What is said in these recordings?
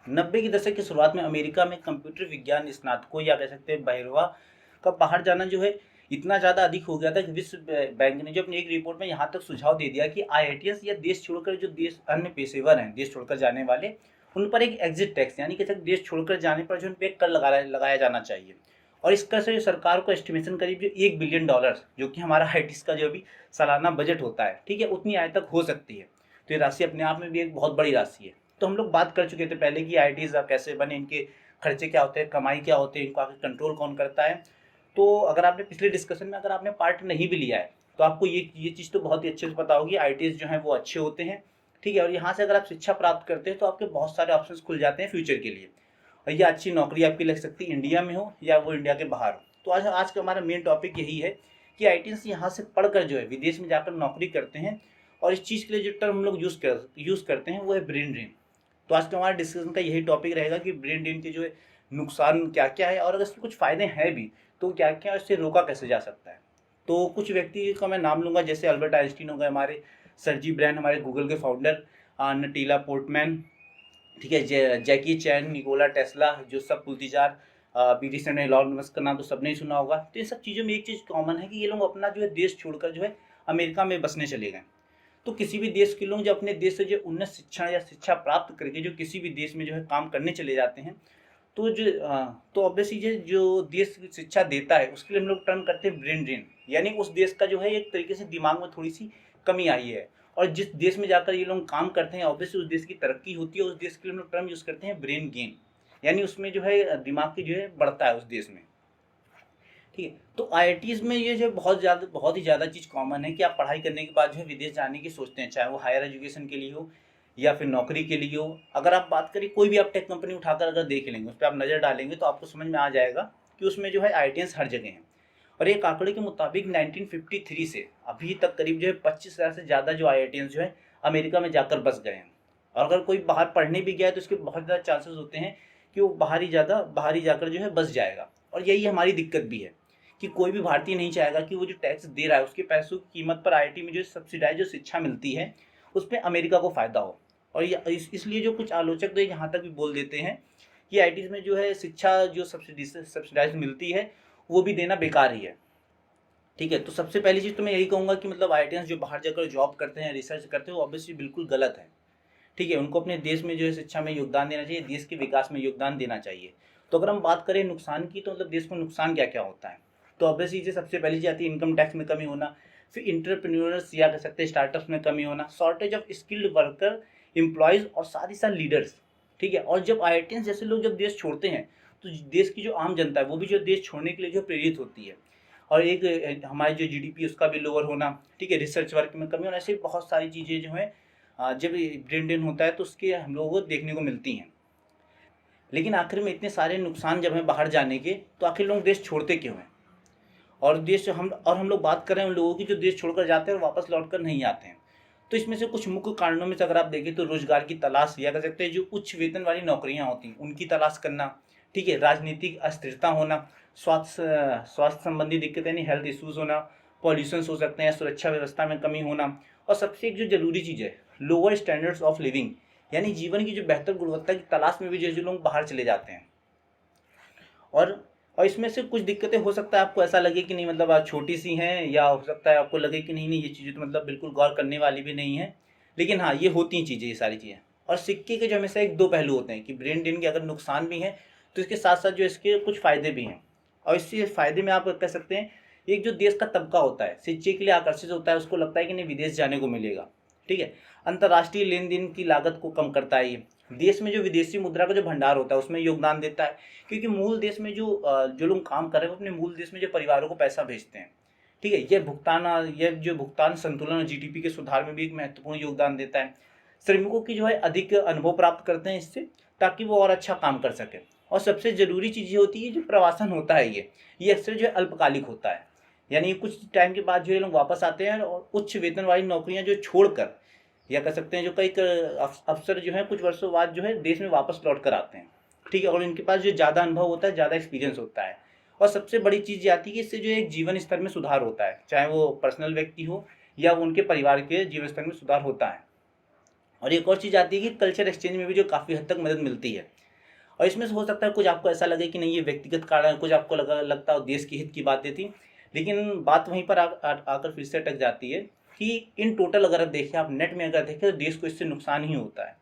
90 के दशक की शुरुआत में अमेरिका में कंप्यूटर विज्ञान स्नातकों या कह सकते हैं बहिरवा का बाहर जाना जो है इतना ज़्यादा अधिक हो गया था कि विश्व बैंक ने जो अपनी एक रिपोर्ट में यहाँ तक सुझाव दे दिया कि आईआईटीएस या देश छोड़कर जो देश अन्य पेशेवर हैं देश छोड़कर जाने वाले, उन पर एक एग्जिट टैक्स यानी कि देश छोड़कर जाने पर जो उन पर एक कर लगाया जाना चाहिए। और इस कर से जो सरकार को एस्टिमेशन करीब जो $1 बिलियन, जो कि हमारा आईआईटीएस का जो भी सालाना बजट होता है, ठीक है, उतनी आय तक हो सकती है। तो ये राशि अपने आप में भी एक बहुत बड़ी राशि है। तो हम लोग बात कर चुके थे पहले कि आईआईटीज कैसे बने, इनके खर्चे क्या होते हैं, कमाई क्या होते हैं, इनको आगे कंट्रोल कौन करता है। तो अगर आपने पिछले डिस्कशन में अगर आपने पार्ट नहीं भी लिया है तो आपको ये चीज़ तो बहुत ही अच्छे से पता होगी, आईआईटीज जो है वो अच्छे होते हैं, ठीक है। और यहाँ से अगर आप शिक्षा प्राप्त करते हैं तो आपके बहुत सारे ऑप्शंस खुल जाते हैं फ्यूचर के लिए, और ये अच्छी नौकरी आपकी लग सकती है, इंडिया में हो या वो इंडिया के बाहर हो। तो आज आज का हमारा मेन टॉपिक यही है कि आईआईटीज यहाँ से पढ़कर जो है विदेश में जाकर नौकरी करते हैं, और इस चीज़ के लिए जो टर्म हम लोग यूज़ करते हैं वो है ब्रेन ड्रेन। तो आज का हमारा डिस्कशन का यही टॉपिक रहेगा कि ब्रेन ड्रेन के जो है नुकसान क्या क्या है, और अगर इसके कुछ फ़ायदे हैं भी तो क्या क्या, इससे रोका कैसे जा सकता है। तो कुछ व्यक्ति का मैं नाम लूँगा, जैसे अल्बर्ट आइंस्टीन हो गए हमारे, सर्जी ब्रैन हमारे गूगल के फाउंडर, नटीला पोर्टमैन, ठीक है, जैकी चैन, निकोला टेस्ला, जोसेफ पुल्टिजार, अभी रिसेंट में एलॉन मस्क का नाम तो सबने ही सुना होगा। तो इन सब चीज़ों में एक चीज़ कॉमन है कि ये लोग अपना जो है देश छोड़कर जो है अमेरिका में बसने चले गए। तो किसी भी देश के लोग जो अपने देश से जो उन्नत शिक्षण या शिक्षा प्राप्त करके जो किसी भी देश में जो है काम करने चले जाते हैं, तो तो ऑब्वियसली जो देश शिक्षा देता है उसके लिए हम लोग टर्न करते हैं ब्रेन ड्रेन, यानी उस देश का जो है एक तरीके से दिमाग में थोड़ी सी कमी आई है। और जिस देश में जाकर ये लोग काम करते हैं ऑब्वियसली उस देश की तरक्की होती है, उस देश के लिए हम लोग टर्म यूज़ करते हैं ब्रेन गेन, यानी उसमें जो है दिमाग की जो है बढ़ता है उस देश में, ठीक है। तो आईआईटीज में ये जो बहुत ही ज़्यादा चीज़ कॉमन है कि आप पढ़ाई करने के बाद जो है विदेश जाने की सोचते हैं, चाहे वो हायर एजुकेशन के लिए हो या फिर नौकरी के लिए हो। अगर आप बात करें कोई भी आप टेक कंपनी उठाकर अगर देख लेंगे, उस पर आप नज़र डालेंगे तो आपको समझ में आ जाएगा कि उसमें जो है आईआईटीएंस हर जगह हैं। और एक आंकड़े के मुताबिक 1953 से अभी तक करीब जो है 25,000 से ज़्यादा जो आईआईटीएंस जो है अमेरिका में जाकर बस गए हैं। और अगर कोई बाहर पढ़ने भी गया है तो उसके बहुत ज़्यादा चांसेस होते हैं कि वो बाहर ही जाकर जो है बस जाएगा। और यही हमारी दिक्कत भी है कि कोई भी भारतीय नहीं चाहेगा कि वो जो टैक्स दे रहा है उसके पैसों की कीमत पर आईआईटी में जो सब्सिडाइज जो शिक्षा मिलती है उस पर अमेरिका को फ़ायदा हो। और इसलिए जो कुछ आलोचक तो यहाँ तक भी बोल देते हैं कि आईआईटीज में जो है शिक्षा जो सब्सिडाइज मिलती है वो भी देना बेकार ही है, ठीक है। तो सबसे पहली चीज़ तो मैं यही कहूँगा कि मतलब आईआईटीएंस जो बाहर जाकर जॉब करते हैं, रिसर्च करते हैं, वो ऑब्वियसली बिल्कुल गलत है, ठीक है। उनको अपने देश में जो है शिक्षा में योगदान देना चाहिए, देश के विकास में योगदान देना चाहिए। तो अगर हम बात करें नुकसान की, तो मतलब देश को नुकसान क्या क्या होता है, तो ऑब्वियसली चीज़ें सबसे पहली चीज़ आती है इनकम टैक्स में कमी होना, फिर इंटरप्रेन्योर्स या कह सकते हैं स्टार्टअप्स में कमी होना, shortage of skilled worker employees और साथ ही साथ लीडर्स, ठीक है। और जब आईआईटीएंस जैसे लोग जब देश छोड़ते हैं तो देश की जो आम जनता है वो भी जो देश छोड़ने के लिए जो प्रेरित होती है। और एक हमारी जो जीडीपी उसका भी लोअर होना, ठीक है, रिसर्च वर्क में कमी होना, ऐसे बहुत सारी चीज़ें जो हैं जब ब्रेन ड्रेन होता है तो उसके हम लोगों को देखने को मिलती हैं। लेकिन आखिर में इतने सारे नुकसान जब हैं बाहर जाने के, तो आखिर लोग देश छोड़ते क्यों हैं। और हम लोग बात कर रहे हैं उन लोगों की जो देश छोड़कर जाते हैं और वापस लौट कर नहीं आते हैं। तो इसमें से कुछ मुख्य कारणों में से अगर आप देखें तो रोजगार की तलाश, या कह सकते हैं जो उच्च वेतन वाली नौकरियां होती हैं उनकी तलाश करना, ठीक है, राजनीतिक अस्थिरता होना, स्वास्थ्य संबंधी दिक्कत यानी हेल्थ इश्यूज होना, पॉल्यूशन हो सकते हैं, सुरक्षा व्यवस्था में कमी होना, और सबसे एक जो जरूरी चीज़ है लोअर स्टैंडर्ड्स ऑफ लिविंग, यानी जीवन की जो बेहतर गुणवत्ता की तलाश में भी जो लोग बाहर चले जाते हैं। और और इसमें से कुछ दिक्कतें हो सकता है आपको ऐसा लगे कि नहीं मतलब आज छोटी सी हैं, या हो सकता है आपको लगे कि नहीं नहीं ये चीज़ें तो मतलब बिल्कुल गौर करने वाली भी नहीं है, लेकिन हाँ ये होती हैं चीज़ें, ये सारी चीज़ें। और सिक्के के जो हमेशा एक दो पहलू होते हैं कि ब्रेन ड्रेन के अगर नुकसान भी हैं तो इसके साथ साथ जो इसके कुछ फ़ायदे भी हैं। और इससे फ़ायदे में आप कह सकते हैं एक जो देश का तबका होता है शिक्षा के लिए आकर्षित होता है, उसको लगता है कि नहीं विदेश जाने को मिलेगा, ठीक है। अंतर्राष्ट्रीय लेन देन की लागत को कम करता है ये, देश में जो विदेशी मुद्रा का जो भंडार होता है उसमें योगदान देता है, क्योंकि मूल देश में जो लोग काम कर रहे हैं वो अपने मूल देश में जो परिवारों को पैसा भेजते हैं, ठीक है। यह जो भुगतान संतुलन और जीडीपी के सुधार में भी एक महत्वपूर्ण योगदान देता है। श्रमिकों की जो है अधिक अनुभव प्राप्त करते हैं इससे, ताकि वो और अच्छा काम कर सके। और सबसे ज़रूरी चीज़ ये होती है जो प्रवासन होता है ये अक्सर जो है अल्पकालिक होता है, यानी कुछ टाइम के बाद जो है लोग वापस आते हैं और उच्च वेतन वाली नौकरियां जो छोड़कर, या कह सकते हैं जो कई अफसर जो है कुछ वर्षों बाद जो है देश में वापस लौट कर आते हैं, ठीक है। और इनके पास जो ज़्यादा अनुभव होता है, ज़्यादा एक्सपीरियंस होता है। और सबसे बड़ी चीज़ ये आती है कि इससे जो एक जीवन स्तर में सुधार होता है, चाहे वो पर्सनल व्यक्ति हो या वो उनके परिवार के जीवन स्तर में सुधार होता है। और एक और चीज़ आती है कि कल्चर एक्सचेंज में भी जो काफ़ी हद तक मदद मिलती है। और इसमें से हो सकता है कुछ आपको ऐसा लगे कि नहीं ये व्यक्तिगत कारण है, कुछ आपको लगता है देश के हित की बातें थी, लेकिन बात वहीं पर आकर फिर से अटक जाती है कि इन टोटल अगर आप देखें, आप नेट में अगर देखें तो देश को इससे नुकसान ही होता है।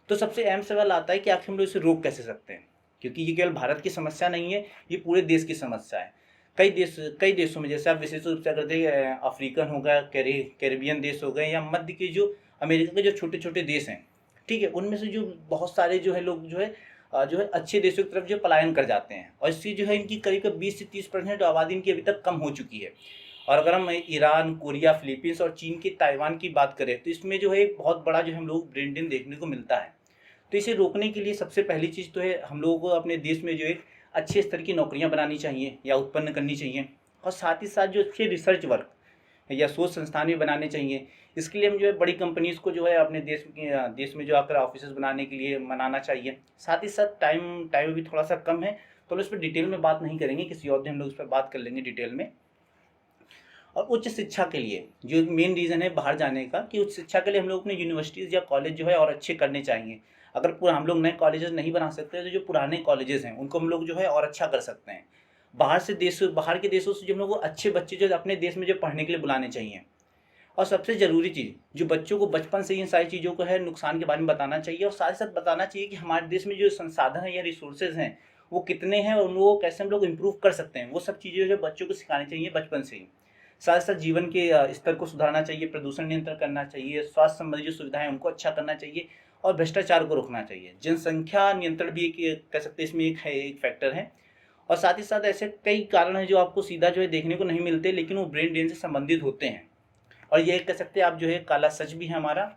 तो सबसे अहम सवाल आता है कि आखिर हम लोग इसे रोक कैसे सकते हैं, क्योंकि ये केवल भारत की समस्या नहीं है, ये पूरे देश की समस्या है। कई देशों में, जैसे आप विशेष रूप से अगर देखें अफ्रीकन हो गया, कैरिबियन देश हो गए, या मध्य के जो अमेरिका के जो छोटे छोटे देश हैं, ठीक है, उनमें से जो बहुत सारे जो है लोग जो है अच्छे देशों की तरफ जो पलायन कर जाते हैं, और इससे जो है इनकी करीब 20 से 30% आबादी इनकी अभी तक कम हो चुकी है। और अगर हम ईरान, कोरिया, फिलीपींस और चीन की ताइवान की बात करें तो इसमें जो है एक बहुत बड़ा जो हम लोग ब्रेन ड्रेन देखने को मिलता है। तो इसे रोकने के लिए सबसे पहली चीज़ तो है हम लोगों को अपने देश में जो एक अच्छे स्तर की नौकरियां बनानी चाहिए या उत्पन्न करनी चाहिए, और साथ ही साथ जो अच्छे रिसर्च वर्क या शोध संस्थान भी बनाने चाहिए। इसके लिए हम जो है बड़ी कंपनीज़ को जो है अपने देश में जो आकर ऑफिसेज बनाने के लिए मनाना चाहिए। साथ ही साथ टाइम भी थोड़ा सा कम है, तो हम इस पर डिटेल में बात नहीं करेंगे, किसी और दिन हम लोग इस पर बात कर लेंगे डिटेल में। और उच्च शिक्षा के लिए जो एक मेन रीज़न है बाहर जाने का, कि उच्च शिक्षा के लिए हम लोग अपने यूनिवर्सिटीज़ या कॉलेज जो है और अच्छे करने चाहिए। अगर पूरा हम लोग नए कॉलेजेस नहीं बना सकते तो जो पुराने कॉलेजेस हैं उनको हम लोग जो है और अच्छा कर सकते हैं। बाहर के देशों से जो हम लोग को अच्छे बच्चे जो अपने देश में जो पढ़ने के लिए बुलाने चाहिए। और सबसे ज़रूरी चीज़, जो बच्चों को बचपन से ही इन सारी चीज़ों को है नुकसान के बारे में बताना चाहिए, और साथ ही साथ बताना चाहिए कि हमारे देश में जो संसाधन है या रिसोर्सेज हैं वो कितने हैं और उनको कैसे हम लोग इम्प्रूव कर सकते हैं। वो सब चीज़ें जो बच्चों को सिखानी चाहिए बचपन से ही। साथ साथ जीवन के स्तर को सुधारना चाहिए, प्रदूषण नियंत्रण करना चाहिए, स्वास्थ्य संबंधी जो सुविधाएं उनको अच्छा करना चाहिए, और भ्रष्टाचार को रोकना चाहिए। जनसंख्या नियंत्रण भी एक कह सकते हैं इसमें एक फैक्टर है। और साथ ही साथ ऐसे कई कारण हैं जो आपको सीधा जो है देखने को नहीं मिलते, लेकिन वो ब्रेन ड्रेन से संबंधित होते हैं। और ये कह सकते हैं आप जो है काला सच भी है हमारा।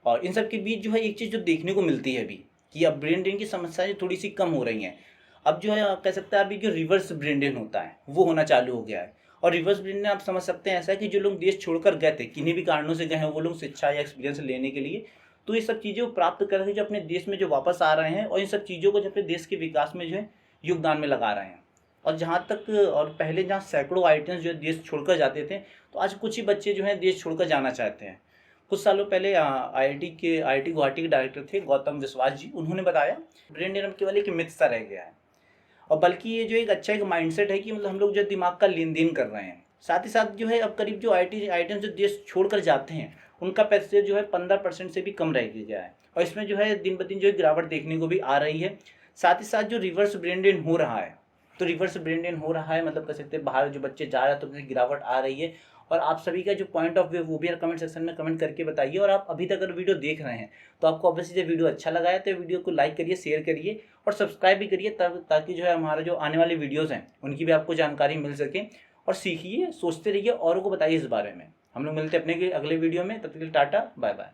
और इन सब के बीच जो है एक चीज़ जो देखने को मिलती है अभी, कि अब ब्रेन ड्रेन की समस्याएं थोड़ी सी कम हो रही हैं। अब जो है आप कह सकते हैं अभी जो रिवर्स ब्रेन ड्रेन होता है वो होना चालू हो गया है। और रिवर्स ब्रेन ड्रेन आप समझ सकते हैं ऐसा है कि जो लोग देश छोड़कर गए थे, किन्हीं भी कारणों से गए हैं, वो लोग शिक्षा या एक्सपीरियंस लेने के लिए, तो ये सब चीज़ें प्राप्त करके जो अपने देश में जो वापस आ रहे हैं, और इन सब चीज़ों को जो अपने देश के विकास में जो है योगदान में लगा रहे हैं। और जहाँ तक और पहले जहाँ सैकड़ों आईटीएस जो है देश छोड़कर जाते थे, तो आज कुछ ही बच्चे जो हैं देश छोड़कर जाना चाहते हैं। कुछ सालों पहले आईआईटी गुवाहाटी के डायरेक्टर थे गौतम विश्वास जी, उन्होंने बताया ब्रेन ड्रेन केवल एक मिथ सा रह गया है, और बल्कि ये जो एक अच्छा एक माइंडसेट है कि मतलब हम लोग जो दिमाग का लेन देन कर रहे हैं। साथ ही साथ जो है अब करीब जो आईटीएस जो देश छोड़कर जाते हैं उनका पैसे जो है 15% से भी कम रह गया है, और इसमें जो है दिन ब दिन जो है गिरावट देखने को भी आ रही है। साथ ही साथ जो रिवर्स ब्रेन ड्रेन हो रहा है, तो रिवर्स ब्रेन ड्रेन हो रहा है मतलब कह सकते हैं बाहर जो बच्चे जा रहे हैं तो उनकी गिरावट आ रही है। और आप सभी का जो पॉइंट ऑफ व्यू वो भी कमेंट सेक्शन में कमेंट करके बताइए। और आप अभी तक अगर वीडियो देख रहे हैं तो आपको ऑब्वियसली जब वीडियो अच्छा लगा है तो वीडियो को लाइक करिए, शेयर करिए और सब्सक्राइब भी करिए, ताकि जो है हमारा जो आने वाली वीडियोज़ हैं उनकी भी आपको जानकारी मिल सके। और सीखिए, सोचते रहिए, औरों को बताइए इस बारे में। हम लोग मिलते हैं अपने अगले वीडियो में, तब तक के लिए टाटा बाय बाय।